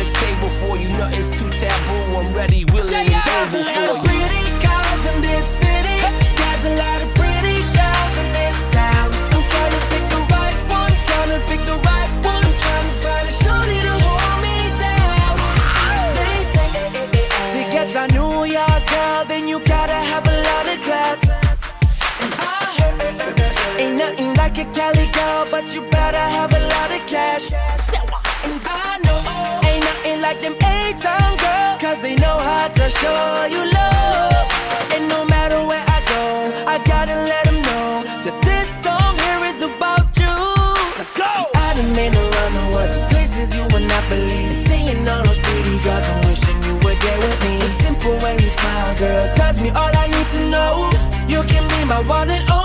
the table for you. Nothing's too taboo. I'm ready, willing, and able There's a lot for of you. pretty girls in this city. There's a lot of pretty girls in this town. I'm trying to pick the right one, trying to pick the right one. I'm trying to find a shorty to hold me down. They say, to get a New York girl, then you gotta have a lot of class. And I heard, ain't nothing like a Cali girl, but you better have a lot of cash. And I know, ain't nothing like them A-Town girls, cause they know how to show you love. And no matter where I go, I gotta let them know that this song here is about you. Let's go! See, I done been around the world to places you would not believe. Seeing all those pretty girls, I'm wishing you were there with me. The simple way you smile, girl, tells me all I need to know. You can be my one and only.